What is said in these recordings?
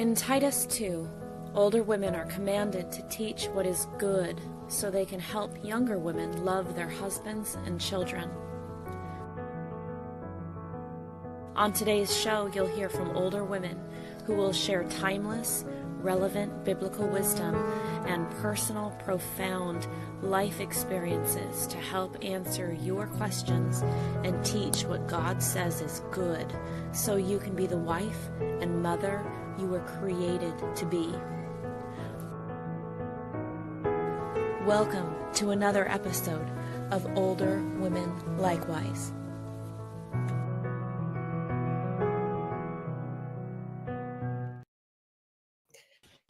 In Titus 2, older women are commanded to teach what is good so they can help younger women love their husbands and children. On today's show, you'll hear from older women who will share timeless, relevant biblical wisdom and personal, profound life experiences to help answer your questions and teach what God says is good so you can be the wife and mother you were created to be. Welcome to another episode of Older Women Likewise.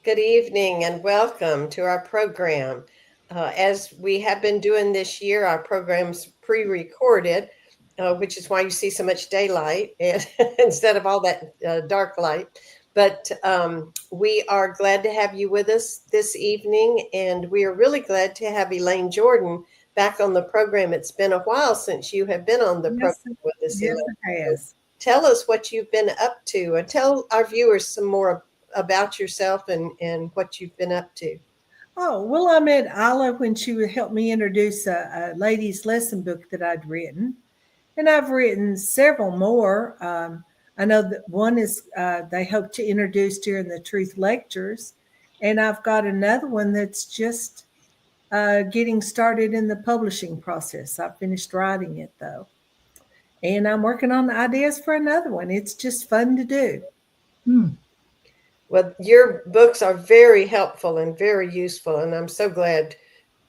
Good evening and welcome to our program. As we have been doing this year, our program's pre-recorded, which is why you see so much daylight instead of all that dark light. But we are glad to have you with us this evening, and we are really glad to have Elaine Jordan back on the program. It's been a while since you have been on the program with us. Yes, it has. Tell us what you've been up to, and tell our viewers some more about yourself and what you've been up to. Oh, well, I met Ila when she would help me introduce a ladies' lesson book that I'd written. And I've written several more. I know that one is they hope to introduce during the Truth Lectures. And I've got another one that's just getting started in the publishing process. I finished writing it, though. And I'm working on the ideas for another one. It's just fun to do. Well, your books are very helpful and very useful, and I'm so glad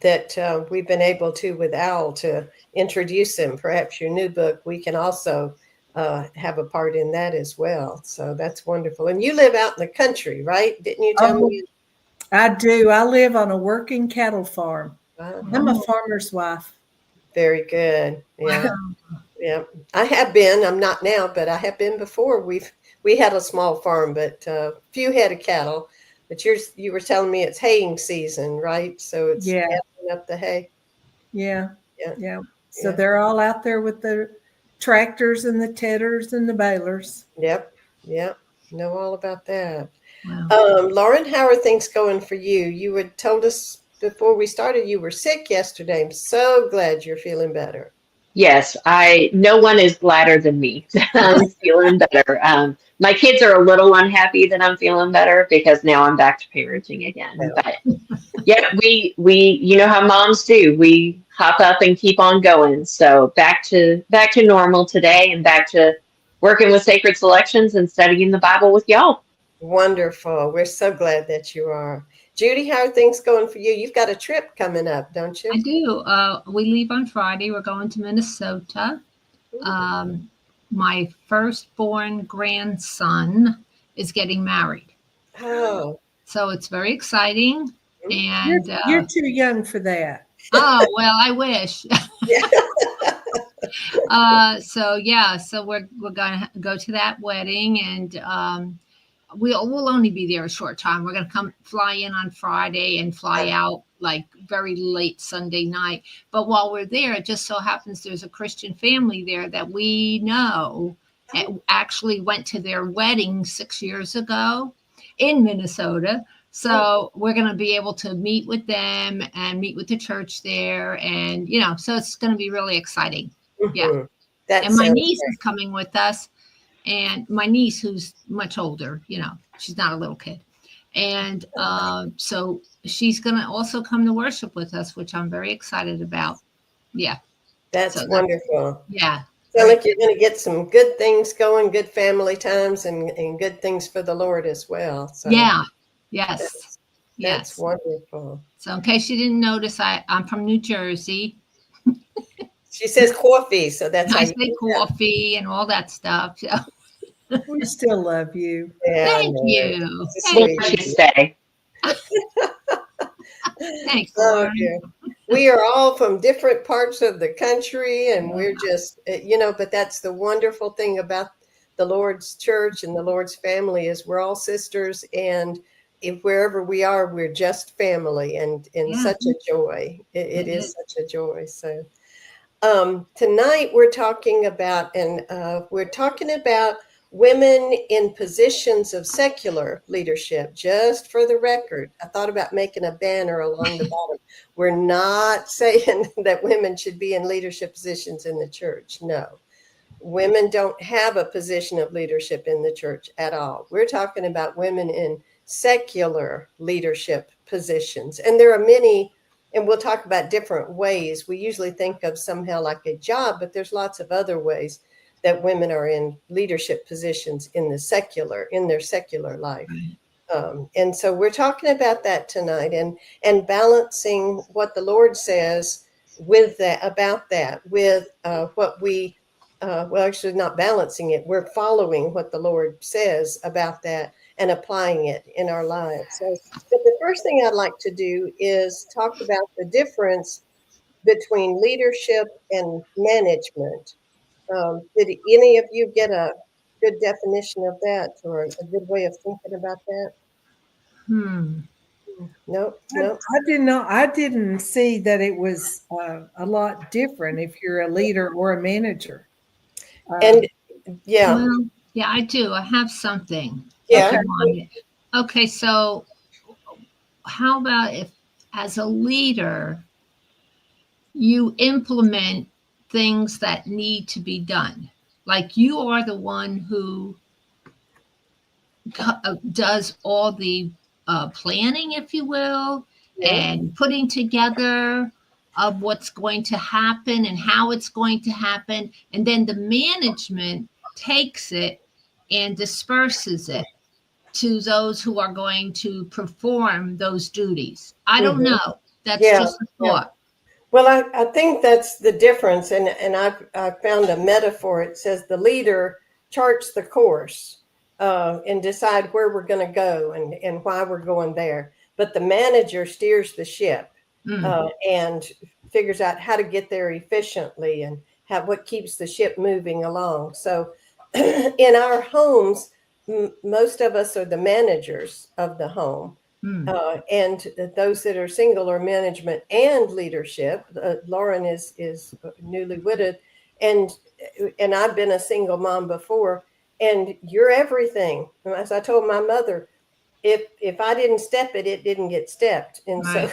that we've been able to, with Al, to introduce them. Perhaps your new book, we can also have a part in that as well. So that's wonderful. And you live out in the country, right? Didn't you tell me? I do. I live on a working cattle farm. I'm a farmer's wife. Very good. Yeah. Wow. Yeah. I have been. I'm not now, but I have been before. We had a small farm, but few head of cattle. But you were telling me it's haying season, right? So it's gathering up the hay. Yeah. So they're all out there with the tractors and the tedders and the balers. Yep. Know all about that. Wow. Lauren, how are things going for you? You had told us before we started you were sick yesterday. I'm so glad you're feeling better. Yes, no one is gladder than me. I'm feeling better. My kids are a little unhappy that I'm feeling better because now I'm back to parenting again. But yeah, we you know how moms do. We hop up and keep on going. So back to normal today and back to working with Sacred Selections and studying the Bible with y'all. Wonderful. We're so glad that you are. Judy, how are things going for you? You've got a trip coming up, don't you? I do. We leave on Friday. We're going to Minnesota. My firstborn grandson is getting married. Oh. So it's very exciting. And you're too young for that. Oh, well, I wish. So we're going to go to that wedding, and we'll only be there a short time. We're going to fly in on Friday and fly out like very late Sunday night. But while we're there, it just so happens there's a Christian family there that we know actually went to their wedding 6 years ago in Minnesota. So we're going to be able to meet with them and meet with the church there. And, so it's going to be really exciting. Mm-hmm. Yeah. And my niece is coming with us. And my niece, who's much older, she's not a little kid. And so she's going to also come to worship with us, which I'm very excited about. Yeah. That's wonderful. Yeah. Sounds like you're going to get some good things going, good family times and good things for the Lord as well. So yeah. Yes. That's wonderful. So in case you didn't notice, I'm from New Jersey. She says coffee, so that's I say coffee and all that stuff. So. We still love you. Yeah, Thank you. Stay. Thanks, Lauren. We are all from different parts of the country, and we're just, but that's the wonderful thing about the Lord's church and the Lord's family is we're all sisters, and wherever we are, we're just family, and such a joy. It is such a joy. So. Tonight we're talking about women in positions of secular leadership, just for the record, I thought about making a banner along the bottom. We're not saying that women should be in leadership positions in the church. No, women don't have a position of leadership in the church at all. We're talking about women in secular leadership positions. And there are many, and we'll talk about different ways. We usually think of somehow like a job, but there's lots of other ways that women are in leadership positions in their secular life. And so we're talking about that tonight, and balancing what the Lord says with that, about that, with what we, well, actually not balancing it. We're following what the Lord says about that and applying it in our lives. So, but the first thing I'd like to do is talk about the difference between leadership and management. Did any of you get a good definition of that, or a good way of thinking about that? No. I didn't see that it was a lot different if you're a leader or a manager. And yeah. Well, yeah, I do. I have something. Yeah. Okay, so how about if, as a leader, you implement things that need to be done? Like you are the one who does all the planning, if you will, and putting together of what's going to happen and how it's going to happen. And then the management takes it and disperses it to those who are going to perform those duties. I don't know. That's just a thought. Well, I think that's the difference. And I found a metaphor. It says the leader charts the course and decide where we're going to go and why we're going there. But the manager steers the ship and figures out how to get there efficiently and what keeps the ship moving along. So in our homes, most of us are the managers of the home. And those that are single are management and leadership. Lauren is newly widowed, and I've been a single mom before. And you're everything. As I told my mother, if I didn't step it, it didn't get stepped. And so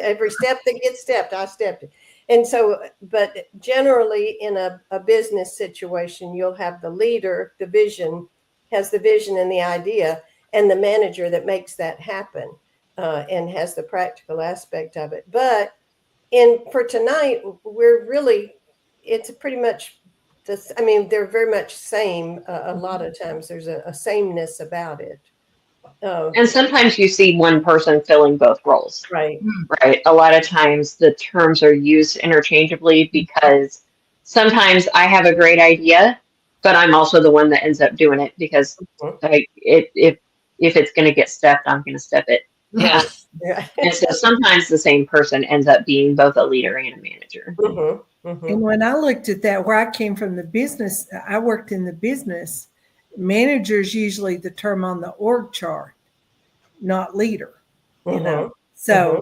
every step that gets stepped, I stepped it. And so, but generally in a business situation, you'll have the leader, has the vision and the idea, and the manager that makes that happen and has the practical aspect of it. But for tonight, it's pretty much they're very much same. A lot of times there's a sameness about it. And sometimes you see one person filling both roles. Right. A lot of times the terms are used interchangeably because sometimes I have a great idea, but I'm also the one that ends up doing it because if it's going to get stepped, I'm going to step it. Yeah. And so sometimes the same person ends up being both a leader and a manager. And when I looked at that, where I came from the business, I worked in the business. Manager's usually the term on the org chart, not leader. You know, so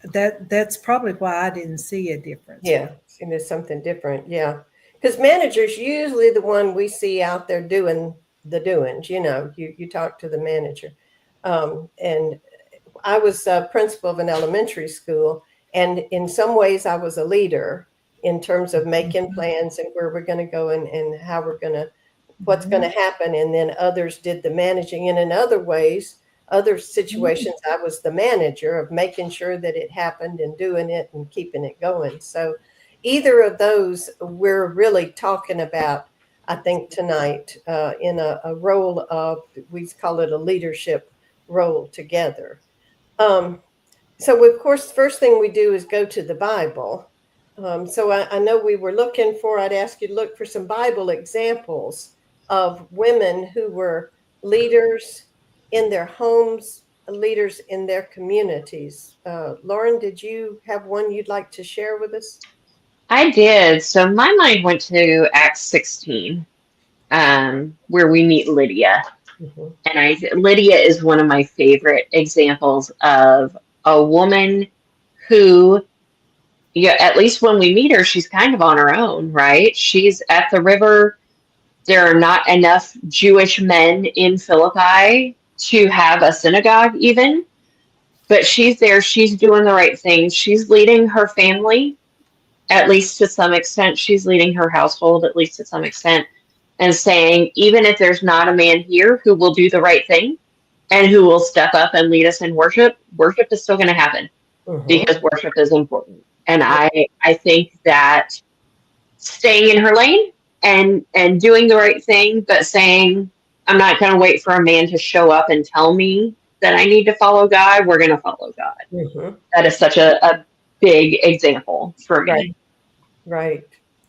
that's probably why I didn't see a difference. Yeah, and there's something different. Yeah, because manager's usually the one we see out there doing the doings. You know, you talk to the manager, and I was a principal of an elementary school, and in some ways I was a leader in terms of making plans and where we're going to go and how we're going to. What's going to happen, and then others did the managing. And in other ways, other situations, I was the manager of making sure that it happened and doing it and keeping it going. So either of those we're really talking about, I think, tonight in a role of, we call it a leadership role together. So of course, the first thing we do is go to the Bible. So I know we were looking for, I'd ask you to look for some Bible examples of women who were leaders in their homes, leaders in their communities. Lauren, did you have one you'd like to share with us? I did. So my mind went to Acts 16, where we meet Lydia. And Lydia is one of my favorite examples of a woman who, at least when we meet her, she's kind of on her own, right? She's at the river there are not enough Jewish men in Philippi to have a synagogue even. But she's there, she's doing the right thing. She's leading her family, at least to some extent. She's leading her household, at least to some extent, and saying, even if there's not a man here who will do the right thing and who will step up and lead us in worship, worship is still going to happen because worship is important. And I think that staying in her lane and doing the right thing, but saying, I'm not going to wait for a man to show up and tell me that I need to follow God. We're going to follow God. That is such a big example for me. Right.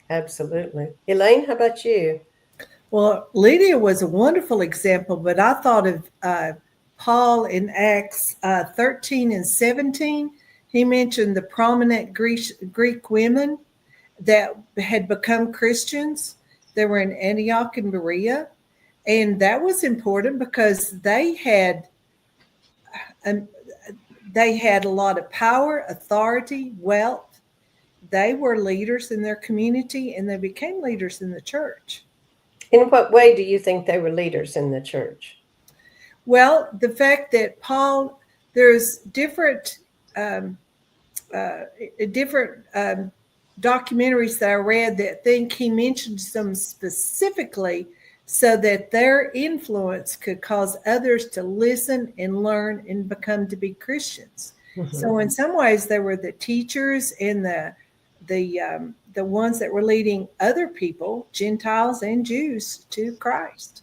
Absolutely. Elaine, how about you? Well, Lydia was a wonderful example, but I thought of Paul in Acts 13 and 17. He mentioned the prominent Greek women that had become Christians. They were in Antioch and Berea. And that was important because they had a lot of power, authority, wealth. They were leaders in their community, and they became leaders in the church. In what way do you think they were leaders in the church? Well, the fact that Paul, there's different documentaries that I read that think he mentioned some specifically so that their influence could cause others to listen and learn and become to be Christians. So in some ways, they were the teachers and the ones that were leading other people, Gentiles and Jews, to Christ.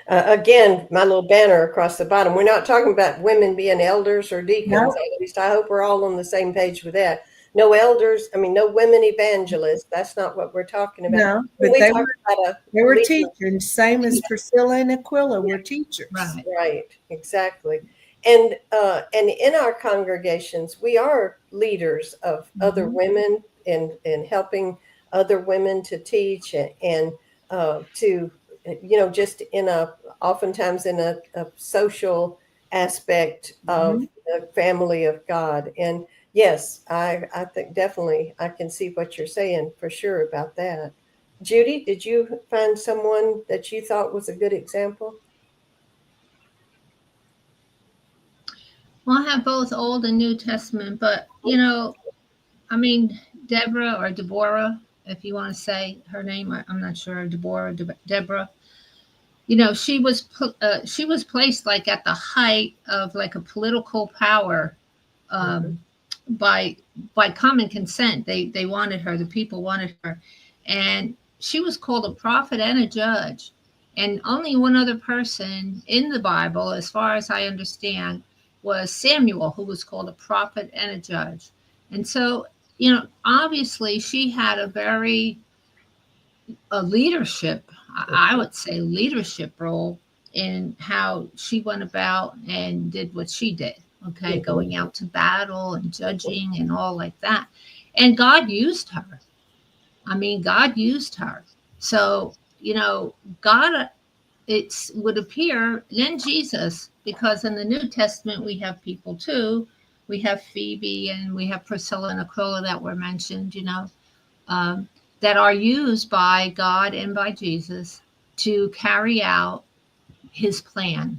Again, my little banner across the bottom. We're not talking about women being elders or deacons. No. At least I hope we're all on the same page with that. No elders. I mean, no women evangelists. That's not what we're talking about. No, but they were teachers, same as Priscilla and Aquila were teachers. Right, exactly. And in our congregations, we are leaders of other women and helping other women to teach and to, just oftentimes in a social aspect of the family of God. And yes, I think definitely I can see what you're saying for sure about that. Judy, did you find someone that you thought was a good example? Well, I have both Old and New Testament, but Deborah or Deborah, if you want to say her name, I'm not sure. Deborah. She was placed like at the height of like a political power by common consent. They wanted her. The people wanted her, and she was called a prophet and a judge. And only one other person in the Bible, as far as I understand, was Samuel, who was called a prophet and a judge. And so, obviously she had a leadership, I would say leadership role in how she went about and did what she did. Okay. Going out to battle and judging and all like that. And God used her. God used her. So, God, it would appear, then Jesus, because in the New Testament, we have people too. We have Phoebe and we have Priscilla and Aquila that were mentioned, that are used by God and by Jesus to carry out his plan.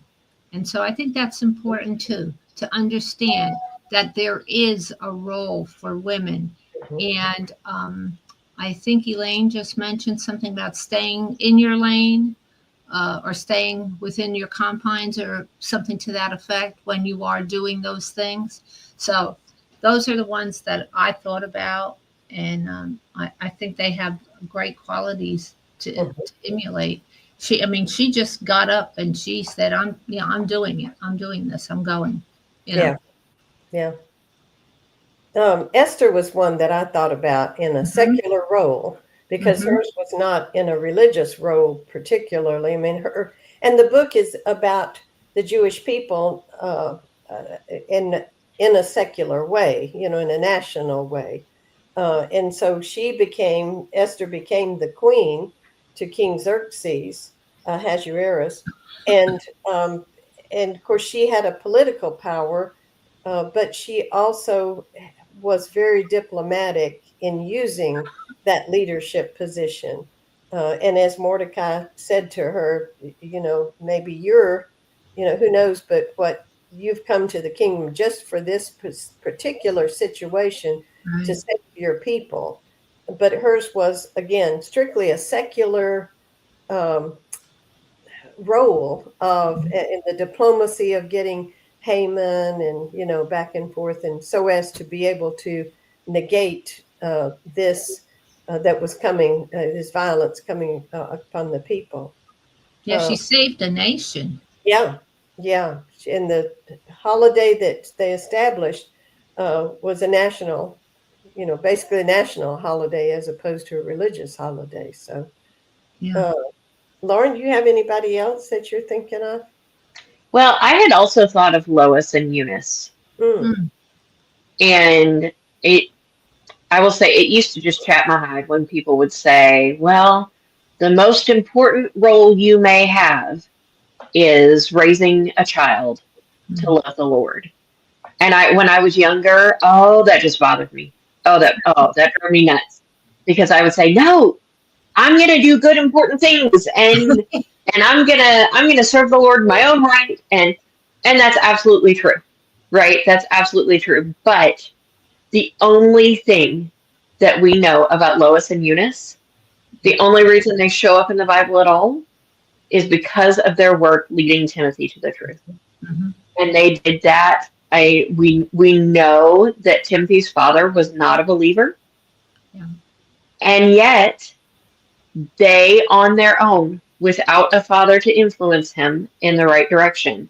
And so I think that's important too, to understand that there is a role for women. And I think Elaine just mentioned something about staying in your lane or staying within your confines or something to that effect when you are doing those things. So those are the ones that I thought about. And I think they have great qualities to emulate. She just got up and she said, I'm doing it. I'm doing this. I'm going. Yeah. Esther was one that I thought about in a secular role because hers was not in a religious role particularly. And the book is about the Jewish people in a secular way, in a national way. And so Esther became the queen to King Xerxes, Ahasuerus. And of course she had a political power, but she also was very diplomatic in using that leadership position. And as Mordecai said to her, maybe you're, who knows, but what you've come to the kingdom just for this particular situation to Right. save your people. But hers was, again, strictly a secular role of in the diplomacy of getting Haman and back and forth, and so as to be able to negate this that was coming, this violence coming upon the people. Yeah, she saved a nation. Yeah, yeah. And the holiday that they established was a national, basically a national holiday as opposed to a religious holiday. So, Yeah. Lauren, do you have anybody else that you're thinking of? Well, I had also thought of Lois and Eunice, Mm. Mm. and I will say it used to just chat my hide when people would say, well, the most important role you may have is raising a child to Mm. love the Lord. And when I was younger, that just bothered me. That drove me nuts because I would say, no, I'm going to do good, important things. And I'm going to serve the Lord in my own right. And that's absolutely true, right? That's absolutely true. But the only thing that we know about Lois and Eunice, the only reason they show up in the Bible at all is because of their work leading Timothy to the truth. Mhm. And they did that. We know that Timothy's father was not a believer. Yeah. And yet they on their own, without a father to influence him in the right direction,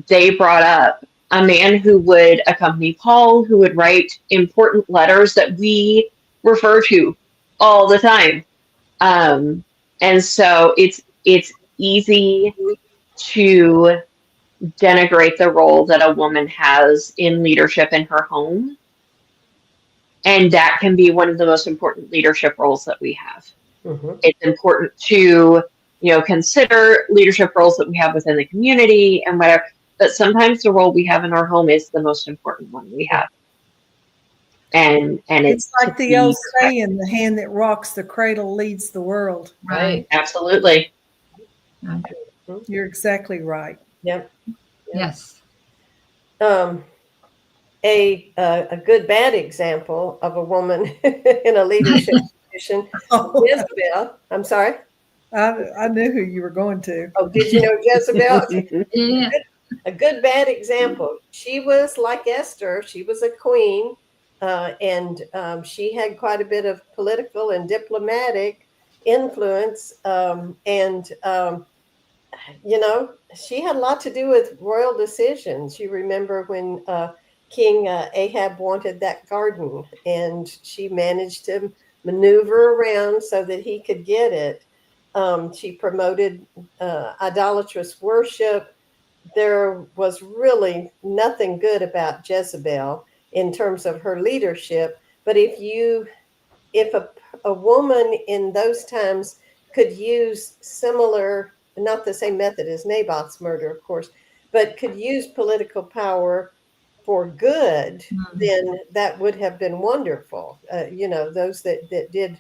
they brought up a man who would accompany Paul, who would write important letters that we refer to all the time. And so it's easy to denigrate the role that a woman has in leadership in her home. And that can be one of the most important leadership roles that we have. Mm-hmm. It's important to, consider leadership roles that we have within the community and whatever. But sometimes the role we have in our home is the most important one we have. And It's like the old saying, the hand that rocks the cradle leads the world. Right. Absolutely. Right. You're exactly right. Yep. Yes. A good bad example of a woman in a leadership position, Jezebel. I'm sorry. I knew who you were going to. Oh, did you know Jezebel? Yeah. A good bad example. She was like Esther. She was a queen, and she had quite a bit of political and diplomatic influence. She had a lot to do with royal decisions. You remember when King Ahab wanted that garden, and she managed to maneuver around so that he could get it. She promoted idolatrous worship. There was really nothing good about Jezebel in terms of her leadership. But if a woman in those times could use similar, not the same method as Naboth's murder, of course, but could use political power for good, then that would have been wonderful. Those that did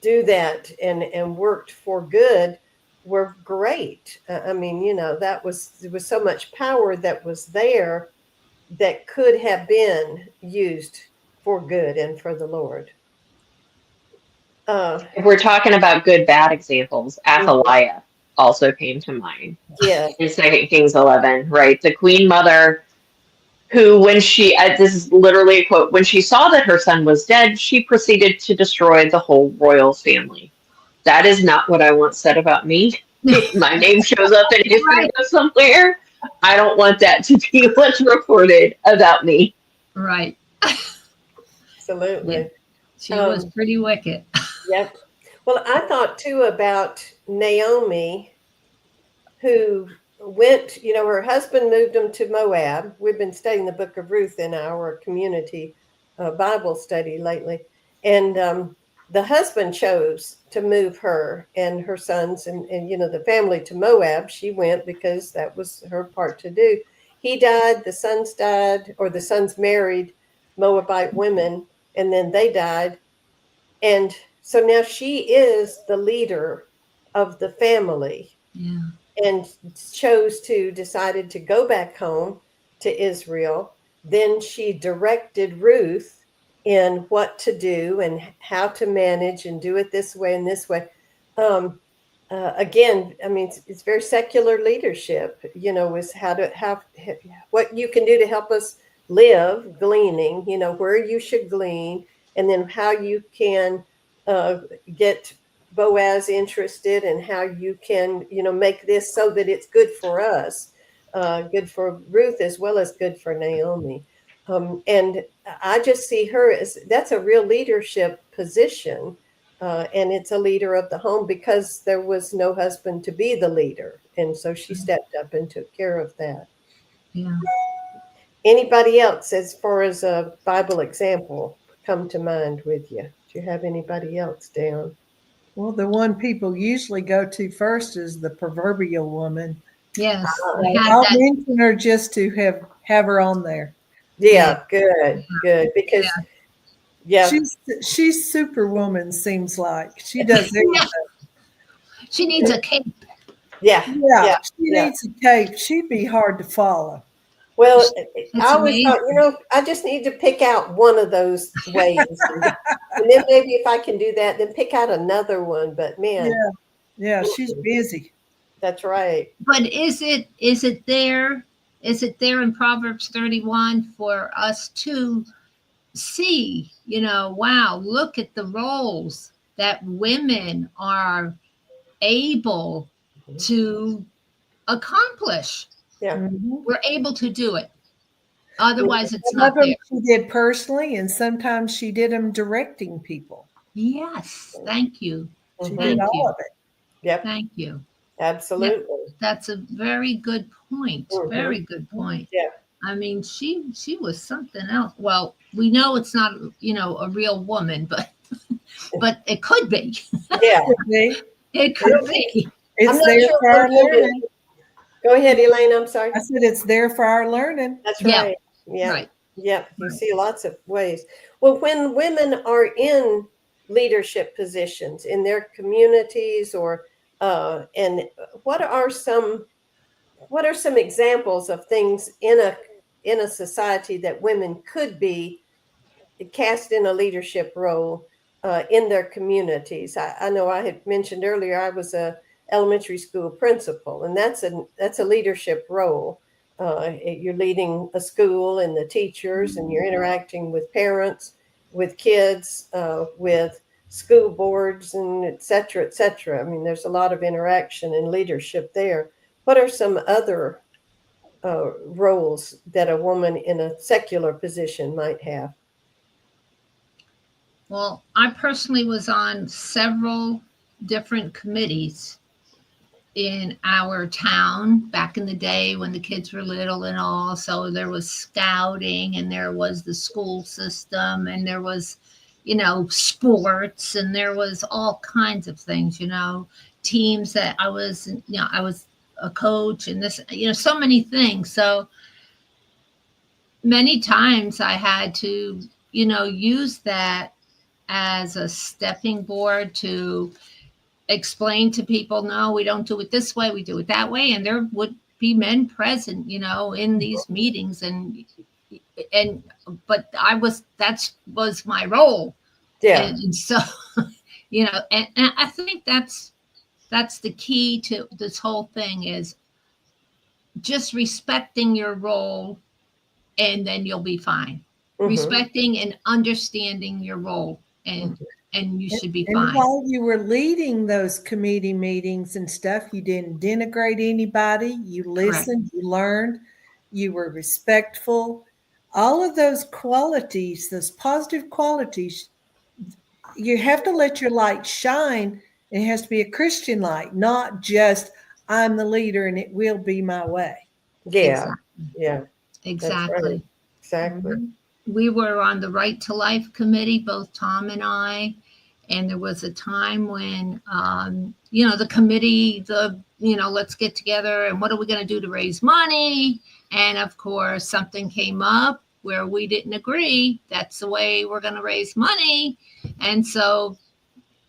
do that and worked for good were great. There was so much power that was there that could have been used for good and for the Lord. If we're talking about good, bad examples, Athaliah also came to mind. Yeah. In 2 Kings 11, right? The queen mother who, when this is literally a quote, when she saw that her son was dead, she proceeded to destroy the whole royal family. That is not what I want said about me. If my name shows up in history somewhere, I don't want that to be what's reported about me. Right. Absolutely. Yeah. She was pretty wicked. Yep. Well, I thought too about Naomi, who went, her husband moved them to Moab. We've been studying the book of Ruth in our community Bible study lately. And the husband chose to move her and her sons and the family to Moab. She went because that was her part to do. He died, the sons died, or the sons married Moabite women, and then they died. And so now she is the leader of the family, Yeah. and decided to go back home to Israel. Then she directed Ruth in what to do and how to manage and do it this way and this way. Again, I mean, it's very secular leadership, is what you can do to help us live, gleaning, where you should glean, and then how you can get Boaz interested, and how you can, make this so that it's good for us, good for Ruth as well as good for Naomi. And I just see her as that's a real leadership position. And it's a leader of the home because there was no husband to be the leader. And so she stepped up and took care of that. Yeah. Anybody else, as far as a Bible example, come to mind with you? Do you have anybody else down? Well, the one people usually go to first is the proverbial woman. Yes. I'll mention her just to have her on there. Yeah, good. Because she's superwoman, seems like. She does everything. She needs a cape. Yeah. She needs a cape. She'd be hard to follow. Well, I always thought, I just need to pick out one of those ways. And then maybe if I can do that, then pick out another one. But man. Yeah, she's busy. That's right. But is it there in Proverbs 31 for us to see, wow, look at the roles that women are able to accomplish. Yeah. Mm-hmm. We're able to do it. Otherwise, it's not there. She did personally, and sometimes she did them directing people. Yes. Thank you. She did all of it. Yep. Thank you. Absolutely. That's a very good point. Very good point. Yeah. I mean, she was something else. Well, we know it's not, a real woman, but it could be. Yeah. It could be. It's there for our learning. Go ahead, Elaine. I'm sorry. I said it's there for our learning. That's right. Yeah. Right. Yeah. You see lots of ways. Well, when women are in leadership positions in their communities, or and what are some examples of things in a society that women could be cast in a leadership role in their communities? I know I had mentioned earlier I was a elementary school principal, and that's a leadership role. You're leading a school and the teachers, and you're interacting with parents, with kids, with school boards, and et cetera, et cetera. I mean, there's a lot of interaction and leadership there. What are some other roles that a woman in a secular position might have? Well, I personally was on several different committees in our town back in the day when the kids were little and all. So there was scouting, and there was the school system, and there was, sports, and there was all kinds of things, teams that I was a coach, and this, so many things. So many times I had to, use that as a stepping board to explain to people, no, we don't do it this way, we do it that way. And there would be men present, in these meetings, but that was my role. Yeah. And so, and I think that's the key to this whole thing, is just respecting your role, and then you'll be fine. Mm-hmm. Respecting and understanding your role, and you should be fine. And while you were leading those committee meetings and stuff, you didn't denigrate anybody. You listened, Correct. You learned, you were respectful. All of those qualities, those positive qualities, you have to let your light shine. It has to be a Christian light, not just I'm the leader and it will be my way. Yeah. Exactly. Yeah. Exactly. Right. Exactly. Mm-hmm. We were on the Right to Life committee, both Tom and I. And there was a time when, the committee, let's get together and what are we going to do to raise money? And of course, something came up where we didn't agree. That's the way we're going to raise money. And so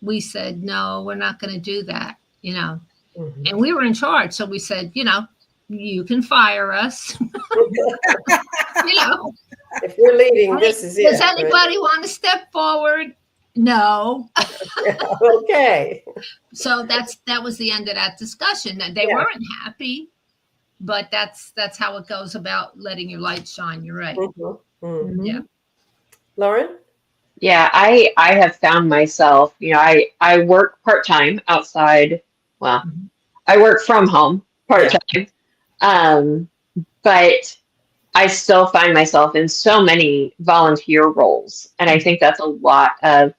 we said, no, we're not going to do that. you know, Mhm. and we were in charge. So we said, you know, you can fire us, you know. If we're leaving, this is it. Does anybody want to step forward? No. Right? Okay. So that was the end of that discussion. They Yeah. weren't happy, but that's how it goes about letting your light shine. You're right. Mhm. Mhm. Yeah. Lauren? Yeah, I have found myself, I work part-time outside. Well, Mhm. I work from home Yeah. part-time. Um, but I still find myself in so many volunteer roles. And I think that's a lot of,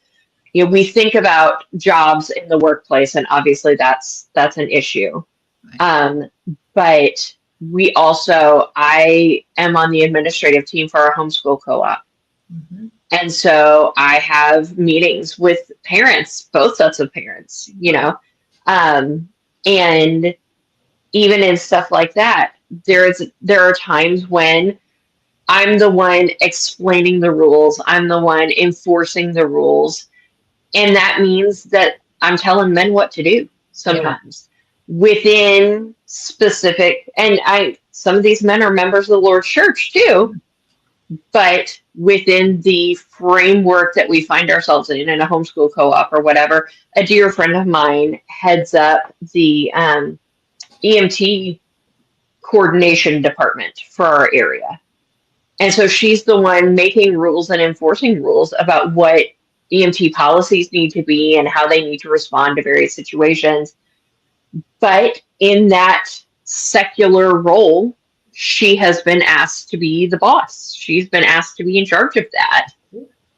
we think about jobs in the workplace, and obviously that's an issue. Right. But I am on the administrative team for our homeschool co-op. Mhm. And so I have meetings with parents, both sets of parents, and even in stuff like that, there are times when I'm the one explaining the rules, I'm the one enforcing the rules, and that means that I'm telling men what to do sometimes within specific, and some of these men are members of the Lord's church too, but within the framework that we find ourselves in a homeschool co-op or whatever. A dear friend of mine heads up the EMT coordination department for our area. And so she's the one making rules and enforcing rules about what EMT policies need to be and how they need to respond to various situations. But in that secular role, she has been asked to be the boss. She's been asked to be in charge of that.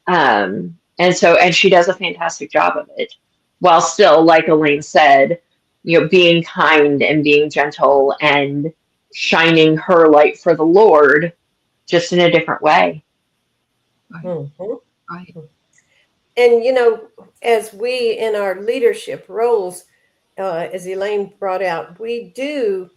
And she does a fantastic job of it, while still, like Elaine said, being kind and being gentle and shining her light for the Lord, just in a different way. Right. Mhm. Right. And as we in our leadership roles, as Elaine brought out, we do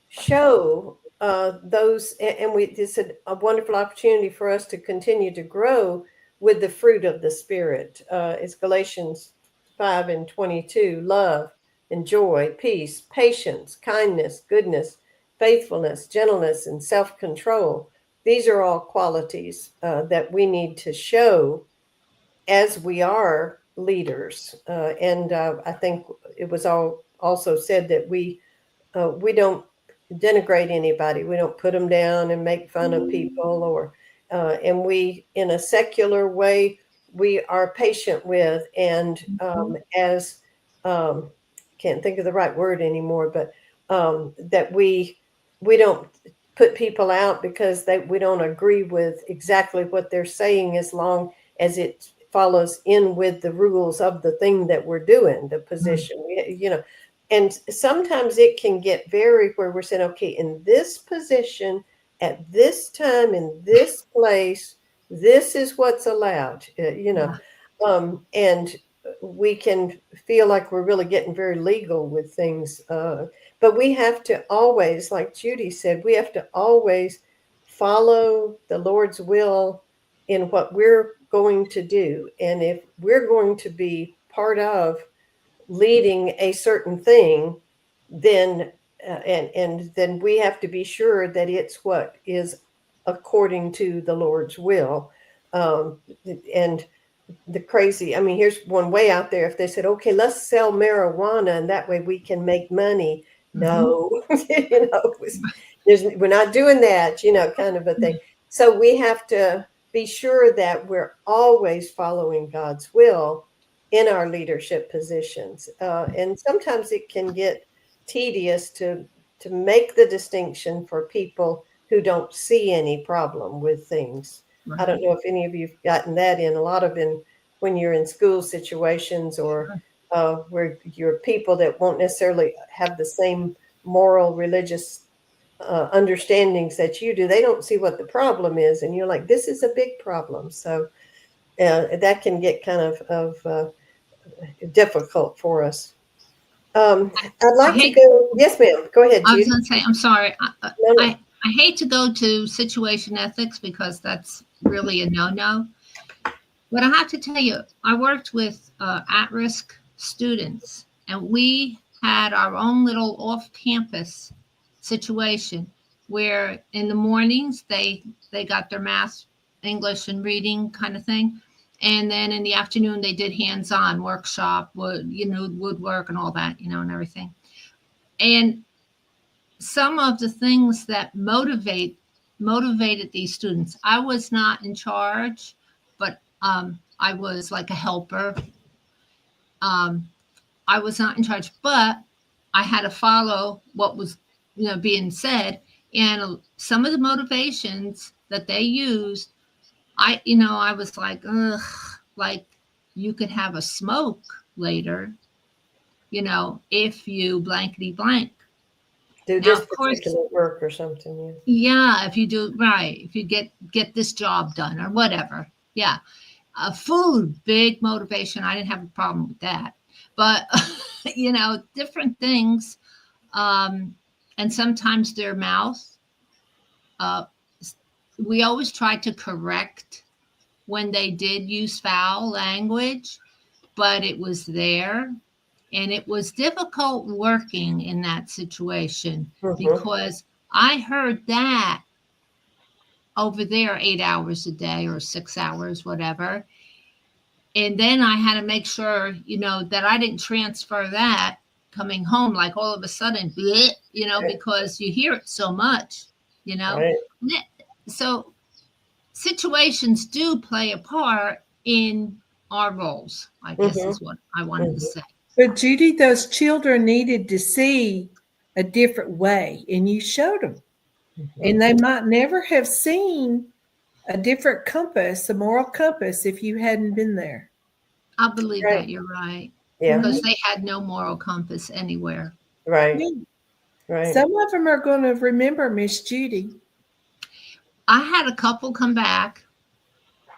show those, and it's a wonderful opportunity for us to continue to grow with the fruit of the Spirit. It's Galatians 5:22: love and joy, peace, patience, kindness, goodness, faithfulness, gentleness, and self-control. These are all qualities that we need to show as we are leaders. And I think it was also said that we don't denigrate anybody. We don't put them down and make fun of people, and we, in a secular way, we are patient with, and as can't think of the right word anymore, but that we don't put people out because we don't agree with exactly what they're saying, as long as it follows in with the rules of the thing that we're doing, the position. And sometimes it can get very where we're saying, okay, in this position, at this time, in this place, this is what's allowed, and we can feel like we're really getting very legal with things. But we have to always, like Judy said, we have to always follow the Lord's will in what we're going to do. And if we're going to be part of leading a certain thing, then and then we have to be sure that it's what is according to the Lord's will. And here's one way out there. If they said, okay, let's sell marijuana and that way we can make money. No, we're not doing that, kind of a thing. So we have to be sure that we're always following God's will in our leadership positions. And sometimes it can get tedious to make the distinction for people who don't see any problem with things. Right. I don't know if any of you've gotten that in a lot of when you're in school situations, or where you're people that won't necessarily have the same moral, religious understandings that you do. They don't see what the problem is, and you're like, this is a big problem. So that can get kind of difficult for us. I'd like to go. Yes, ma'am. Go ahead, I was Judy. going to say, I'm sorry. No. I hate to go to situation ethics because that's really a no-no. But I have to tell you, I worked with at-risk students, and we had our own little off-campus situation where in the mornings they got their math, English, and reading kind of thing, and then in the afternoon they did hands-on workshop, woodwork and all that, and everything. And some of the things that motivated these students, I was not in charge, but I was like a helper. I was not in charge, but I had to follow what was being said. And some of the motivations that they used, I was like, ugh, like you could have a smoke later, if you blankety blank. Do Now, this of course, particular work or something. Yeah, if you do right, if you get this job done or whatever. Yeah. Food, big motivation. I didn't have a problem with that. But, different things. And sometimes their mouth. We always tried to correct when they did use foul language, but it was there. And it was difficult working in that situation because I heard that over there 8 hours a day or 6 hours, whatever. And then I had to make sure, that I didn't transfer that coming home, like all of a sudden, bleh, because you hear it so much, Right. So situations do play a part in our roles, I guess is what I wanted to say. But Judy, those children needed to see a different way, and you showed them. And they might never have seen a different compass, a moral compass, if you hadn't been there. I believe that you're right. Yeah. Because they had no moral compass anywhere. Right. Right. Some of them are going to remember Miss Judy. I had a couple come back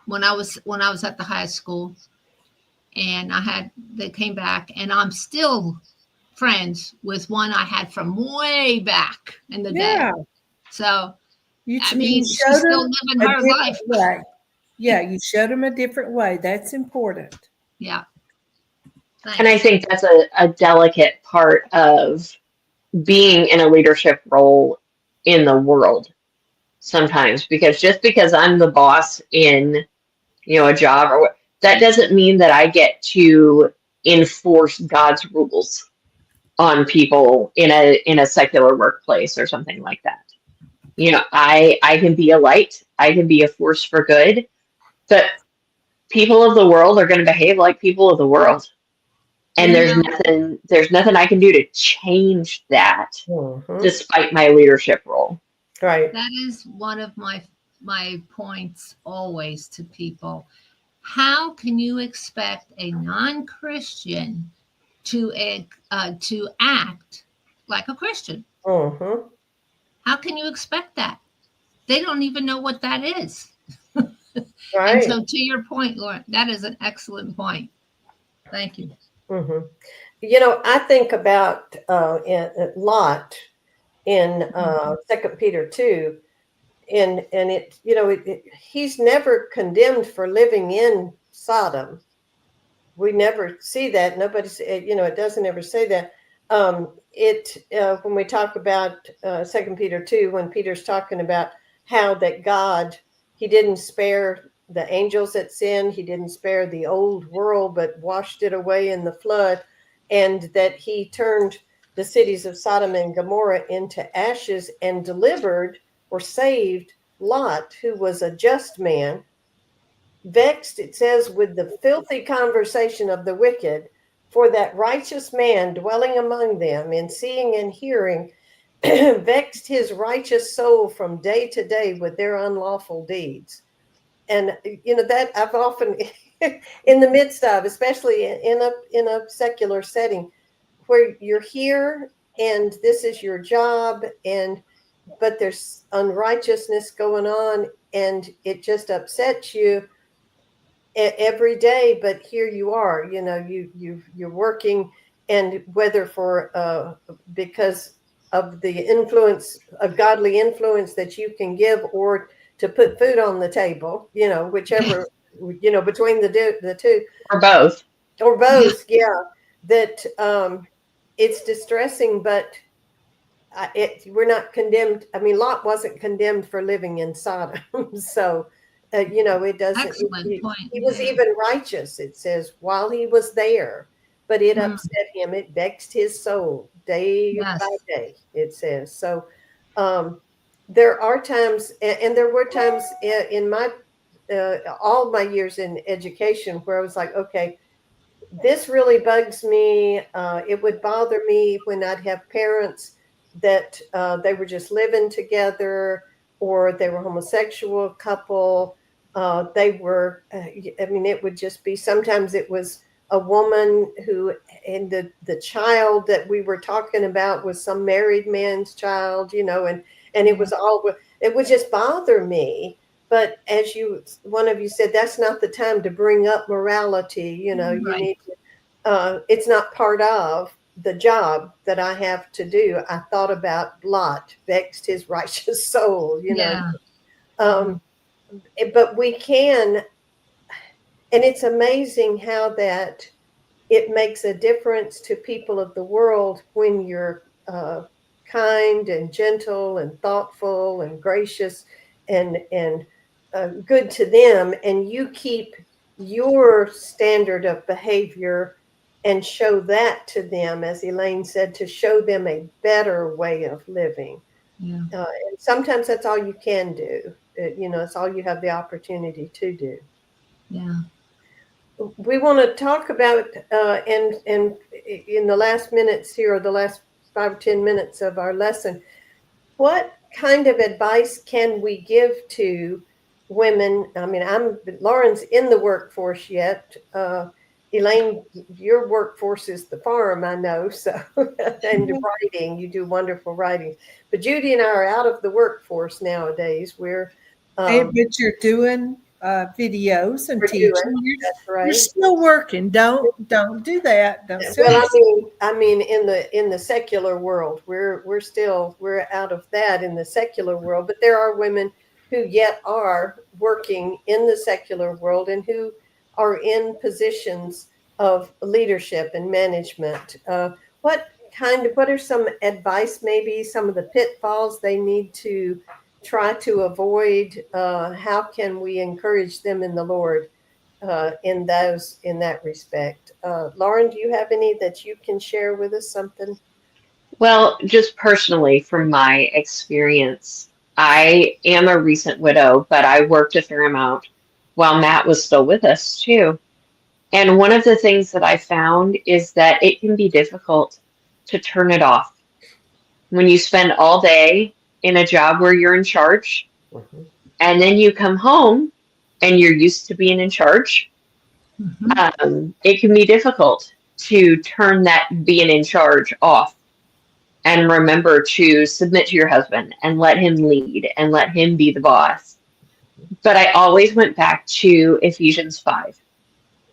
when I was at the high school, and they came back, and I'm still friends with one I had from way back in the day. So she's still living her life. Way. Yeah, you showed them a different way. That's important. Yeah. Thanks. And I think that's a delicate part of being in a leadership role in the world sometimes, because just because I'm the boss in, a job that doesn't mean that I get to enforce God's rules on people in a secular workplace or something like that. I can be a light, I can be a force for good, but people of the world are going to behave like people of the world. And there's nothing I can do to change that despite my leadership role. Right. That is one of my points always to people. How can you expect a non-Christian to act like a Christian? How can you expect that? They don't even know what that is. Right. And so to your point, Lauren, that is an excellent point. Thank you. I think about Lot in 2 Peter 2, and he's never condemned for living in Sodom. We never see that. Nobody's, it doesn't ever say that. When we talk about 2 Peter 2, when Peter's talking about how that God, he didn't spare the angels that sinned, he didn't spare the old world, but washed it away in the flood, and that he turned the cities of Sodom and Gomorrah into ashes and delivered or saved Lot, who was a just man, vexed, it says, with the filthy conversation of the wicked, for that righteous man dwelling among them and seeing and hearing vexed his righteous soul from day to day with their unlawful deeds. And that I've often in the midst of, especially in a secular setting, where you're here and this is your job, but there's unrighteousness going on, and it just upsets you every day. But here you are, you're working, and whether because of the influence of godly influence that you can give, or to put food on the table, whichever, between the two, or both, yeah, that it's distressing, but we're not condemned. I mean, Lot wasn't condemned for living in Sodom. So, it doesn't, Excellent point. he was even righteous, it says, while he was there, but it upset him. It vexed his soul day by day, it says. So, there are times, and there were times in my, all my years in education where I was like, okay, this really bugs me. It would bother me when I'd have parents that they were just living together, or they were homosexual couple. They were, it would just be, sometimes it was a woman who, and the child that we were talking about was some married man's child, and it was all, it would just bother me. But as one of you said, that's not the time to bring up morality. You need to, it's not part of the job that I have to do. I thought about Lot, vexed his righteous soul, but we can, and it's amazing how that it makes a difference to people of the world when you're kind and gentle and thoughtful and gracious and good to them, and you keep your standard of behavior and show that to them, as Elaine said, to show them a better way of living. And sometimes that's all you can do. It's all you have the opportunity to do. Yeah. We want to talk about, and in the last minutes here, or the last 5 or 10 minutes of our lesson, what kind of advice can we give to women? I mean, Lauren's in the workforce yet. Elaine, your workforce is the farm, I know. So, and writing, you do wonderful writing. But Judy and I are out of the workforce nowadays. We're, but you're doing videos and teaching. That's right. You're still working. Don't do that. Don't well, I mean, in the secular world, we're out of that in the secular world. But there are women who yet are working in the secular world and who are in positions of leadership and management. What are some advice, maybe some of the pitfalls they need to try to avoid? How can we encourage them in the Lord in that respect? Lauren, do you have any that you can share with us, something? Well, just personally, from my experience, I am a recent widow, but I worked a fair amount while Matt was still with us too. And one of the things that I found is that it can be difficult to turn it off. When you spend all day in a job where you're in charge, and then you come home and you're used to being in charge, it can be difficult to turn that being in charge off and remember to submit to your husband and let him lead and let him be the boss. But I always went back to Ephesians 5.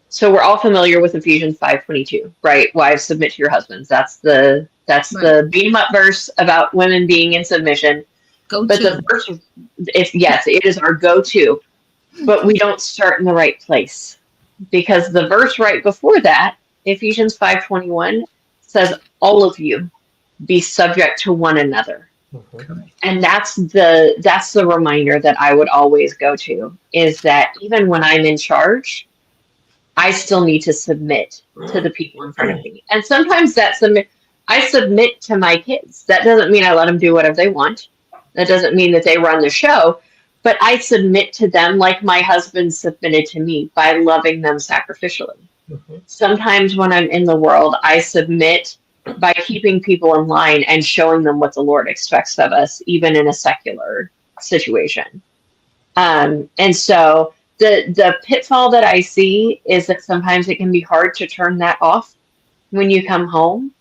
So we're all familiar with Ephesians 5:22, right? Wives, submit to your husbands. That's the beat 'em up verse about women being in submission. The verse, it is our go-to, but we don't start in the right place, because the verse right before that, Ephesians 5:21, says, all of you be subject to one another. And that's the reminder that I would always go to, is that even when I'm in charge, I still need to submit to the people in front of me. And sometimes I submit to my kids. That doesn't mean I let them do whatever they want. That doesn't mean that they run the show, but I submit to them like my husband submitted to me, by loving them sacrificially. Sometimes when I'm in the world, I submit by keeping people in line and showing them what the Lord expects of us, even in a secular situation. And so the pitfall that I see is that sometimes it can be hard to turn that off when you come home.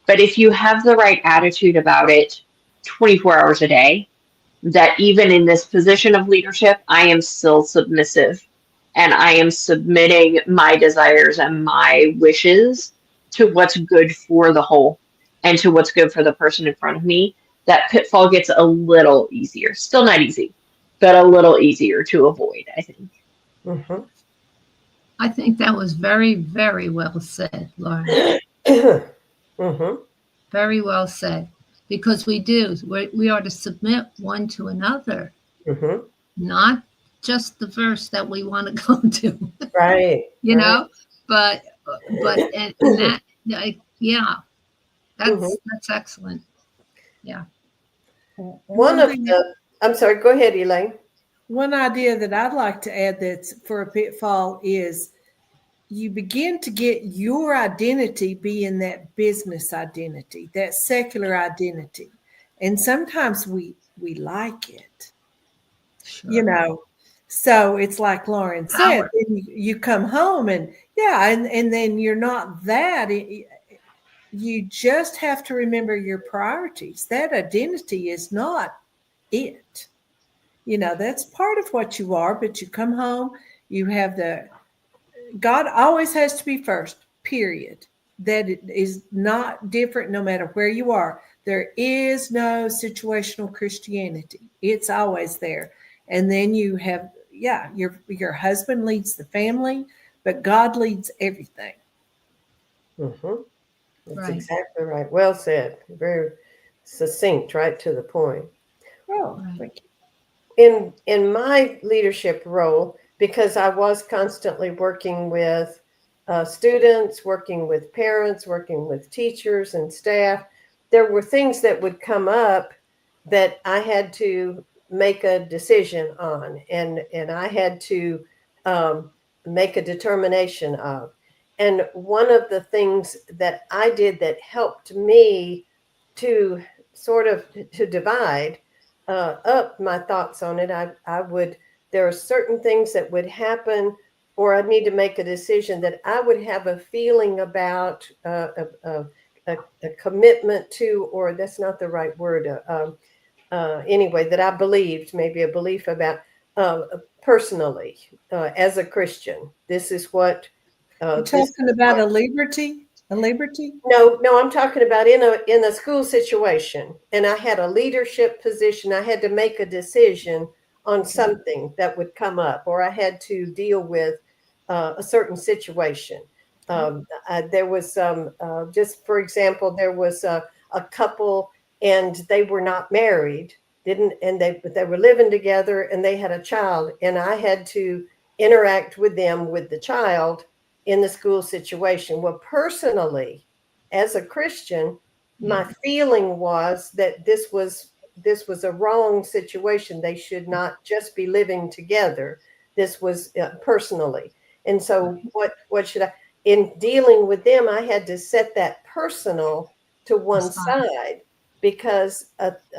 But if you have the right attitude about it 24 hours a day, that even in this position of leadership, I am still submissive, and I am submitting my desires and my wishes to what's good for the whole and to what's good for the person in front of me, that pitfall gets a little easier. Still not easy, but a little easier to avoid, I think. I think that was very, very well said, Lauren. Very well said. Because we are to submit one to another, Mm-hmm. not just the verse that we want to go to, Right. you Right. know, but and that, like, yeah, Mm-hmm. that's excellent. Yeah. One One of thing, the, I'm sorry, go ahead, Elaine. one idea that I'd like to add that's for a pitfall is you begin to get your identity being that business identity, that secular identity. And sometimes we like it, you Sure. know. So it's like Lauren said, Power. then you come home and yeah, and then you're not that. You just have to remember your priorities. That identity is not it. You know, that's part of what you are, but you come home, you have the God always has to be first, period. That is not different no matter where you are. There is no situational Christianity. It's always there. And then you have, yeah, your husband leads the family, but God leads everything. Mm-hmm. That's Right. exactly right. Well said. Very succinct, right to the point. Oh, Right. thank you. In my leadership role, because I was constantly working with students, working with parents, working with teachers and staff, there were things that would come up that I had to make a decision on, and I had to make a determination of. And one of the things that I did that helped me to sort of to divide up my thoughts on it. I would, there are certain things that would happen, or I'd need to make a decision that I would have a feeling about, a commitment to, or that's not the right word. Anyway, that I believed, maybe a belief about personally as a Christian. This is what You're this. talking about a liberty? A liberty? No, I'm talking about in a school situation, and I had a leadership position. I had to make a decision on something that would come up, or I had to deal with a certain situation. There was just for example, there was a couple, and they were not married, didn't, and they were living together, and they had a child, and I had to interact with them with the child in the school situation. Well, personally, as a Christian, my feeling was that this was a wrong situation. They should not just be living together. This was personally, and so what should I? In dealing with them, I had to set that personal to one side, because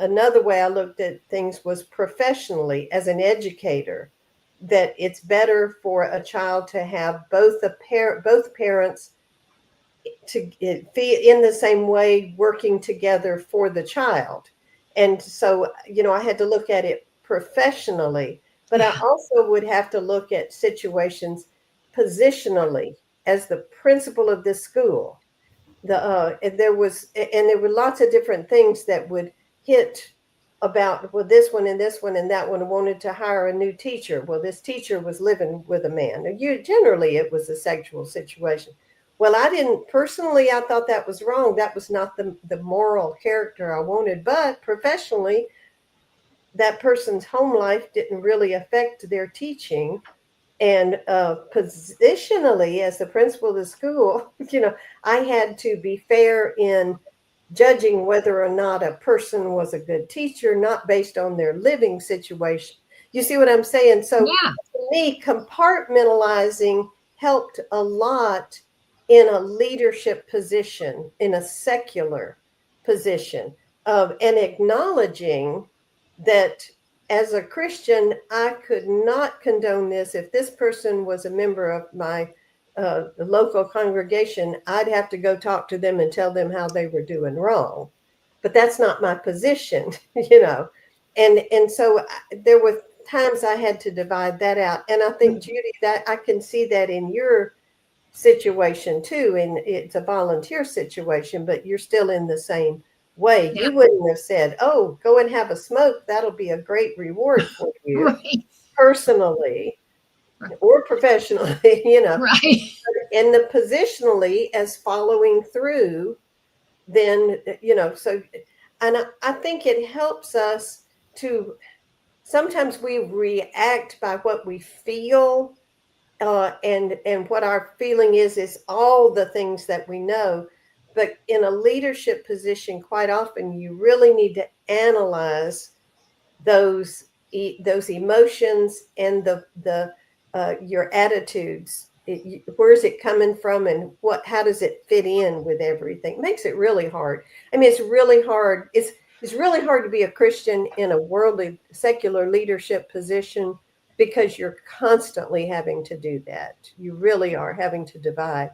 another way I looked at things was professionally as an educator, that it's better for a child to have both parents to be in the same way working together for the child. And so, I had to look at it professionally, but I also would have to look at situations positionally as the principal of this school. There were lots of different things that would hit about, well, this one and this one and that one wanted to hire a new teacher. Well, this teacher was living with a man. Generally it was a sexual situation. Well, I didn't personally, I thought that was wrong. That was not the moral character I wanted, but professionally, that person's home life didn't really affect their teaching. And positionally, as the principal of the school, I had to be fair in judging whether or not a person was a good teacher, not based on their living situation. You see what I'm saying? So Yeah. for me, compartmentalizing helped a lot in a leadership position, in a secular position, and acknowledging that as a Christian, I could not condone this. If this person was a member of my local congregation, I'd have to go talk to them and tell them how they were doing wrong. But that's not my position, And so there were times I had to divide that out. And I think, Judy, that I can see that in your situation too. And it's a volunteer situation, but you're still in the same way. Yeah. You wouldn't have said, "Oh, go and have a smoke. That'll be a great reward for you," Right. personally or professionally, Right. and the positionally as following through then, so, and I think it helps us to, sometimes we react by what we feel, and what our feeling is all the things that we know. But in a leadership position, quite often you really need to analyze those emotions and the your attitudes. Where is it coming from, and how does it fit in with everything? It makes it really hard. I mean, it's really hard. It's really hard to be a Christian in a worldly, secular leadership position, because you're constantly having to do that. You really are having to divide,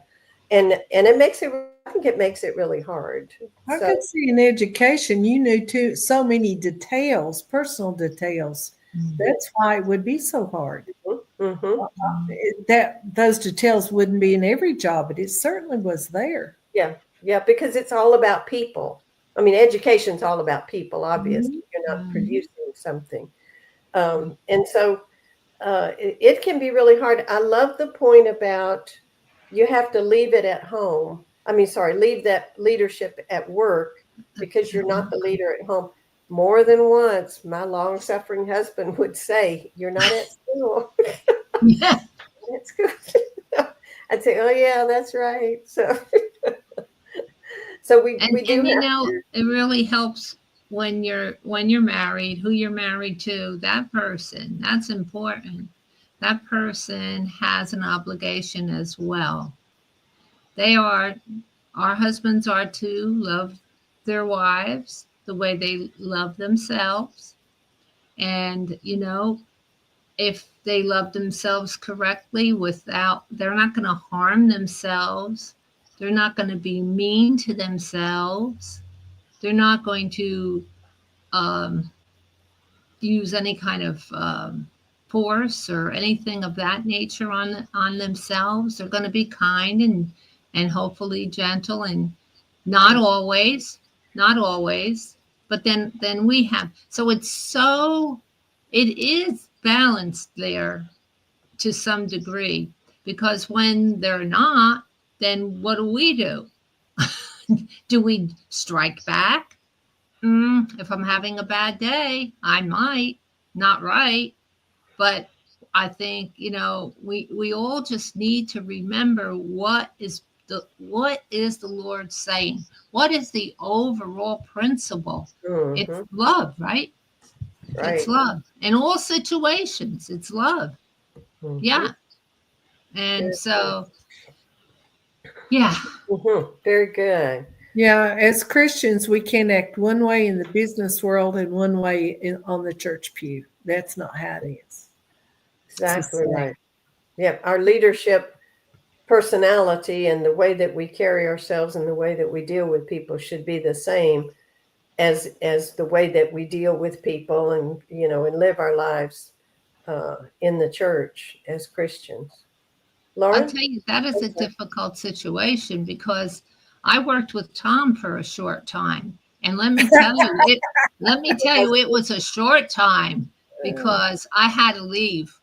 and it makes it. I think it makes it really hard. I could see in education, you knew too so many details, personal details. That's why it would be so hard. That those details wouldn't be in every job, but it certainly was there. Yeah, because it's all about people. I mean, education's all about people. Obviously, you're not producing something, and so it can be really hard. I love the point about you have to leave it at home. Leave that leadership at work, because you're not the leader at home. More than once, my long-suffering husband would say, "You're not at school." Yeah. At school. I'd say, "Oh yeah, that's right." So, we do. It really helps when you're married. Who you're married to, that person, that's important. That person has an obligation as well. Our husbands are to love their wives the way they love themselves. And, if they love themselves correctly, they're not going to harm themselves. They're not going to be mean to themselves. They're not going to use any kind of force or anything of that nature on themselves. They're going to be kind and hopefully gentle, and not always, but then we have. So it is balanced there to some degree, because when they're not, then what do? Do we strike back? If I'm having a bad day, I might. Not right. But I think, we all just need to remember what is the Lord saying? What is the overall principle? It's love, right? It's love. In all situations, it's love. Yeah. And so, yeah. Very good. Yeah, as Christians, we can act one way in the business world and one way on the church pew. That's not how it is. Exactly right. Yeah, our leadership personality and the way that we carry ourselves and the way that we deal with people should be the same as the way that we deal with people and live our lives in the church as Christians. Lauren? I'll tell you, that is a difficult situation, because I worked with Tom for a short time, and let me tell you, it was a short time, because I had to leave,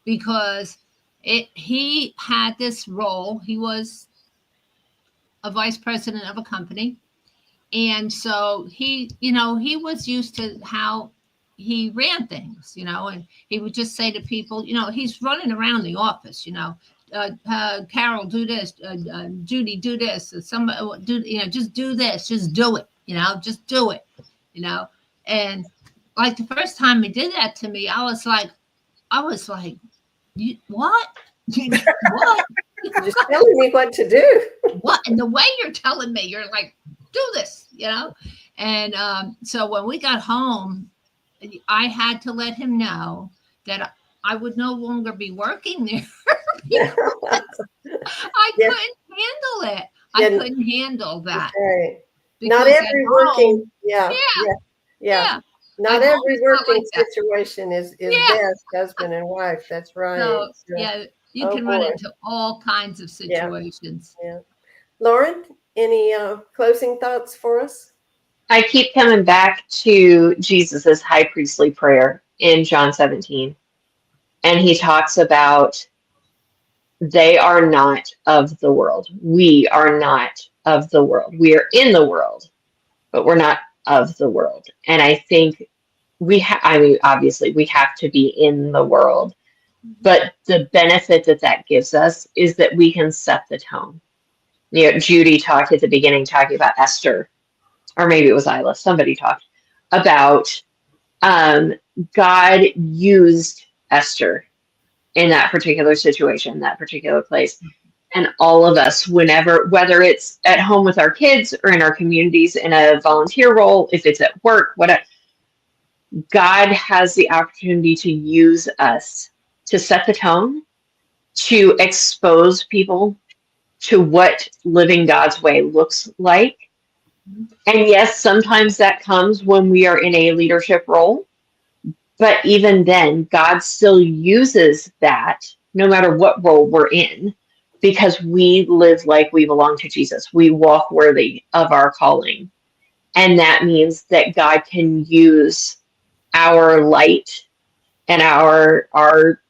because he had this role. He was a vice president of a company, and so he was used to how he ran things, and he would just say to people, he's running around the office, Carol, do this, Judy, do this, somebody just do this, just do it, just do it, and like the first time he did that to me, I was like, what? What? You're just telling me what to do. What? And the way you're telling me, you're like, do this, and so when we got home, I had to let him know that I would no longer be working there. I couldn't handle it. I couldn't handle that. Right. Not every working, Not every working situation is best husband and wife. That's right. So, you can run into all kinds of situations. Yeah. Lauren, any closing thoughts for us? I keep coming back to Jesus's high priestly prayer in John 17. And he talks about they are not of the world. We are not of the world. We are in the world, but we're not of the world. And I think obviously we have to be in the world, but the benefit that gives us is that we can set the tone. Judy talked at the beginning, talking about Esther, or maybe it was Ila, somebody talked about God used Esther in that particular situation, that particular place. And all of us, whether it's at home with our kids or in our communities in a volunteer role, if it's at work, whatever, God has the opportunity to use us to set the tone, to expose people to what living God's way looks like. And yes, sometimes that comes when we are in a leadership role. But even then, God still uses that no matter what role we're in, because we live like we belong to Jesus. We walk worthy of our calling. And that means that God can use our light and our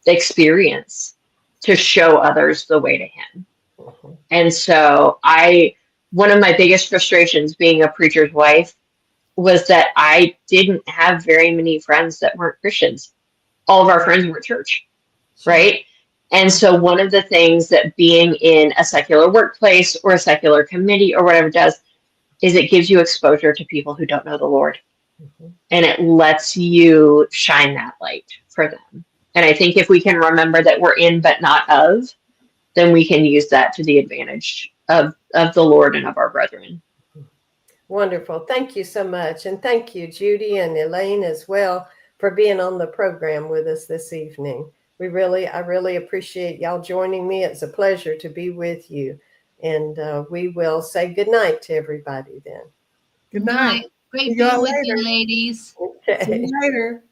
experience to show others the way to Him. And so one of my biggest frustrations being a preacher's wife was that I didn't have very many friends that weren't Christians. All of our friends were church, right? And so one of the things that being in a secular workplace or a secular committee or whatever does is it gives you exposure to people who don't know the Lord. And it lets you shine that light for them. And I think if we can remember that we're in but not of, then we can use that to the advantage of the Lord and of our brethren. Wonderful. Thank you so much. And thank you, Judy and Elaine, as well, for being on the program with us this evening. I really appreciate y'all joining me. It's a pleasure to be with you. And we will say good night to everybody then. Good night. Great being with you, ladies. Okay. See you later.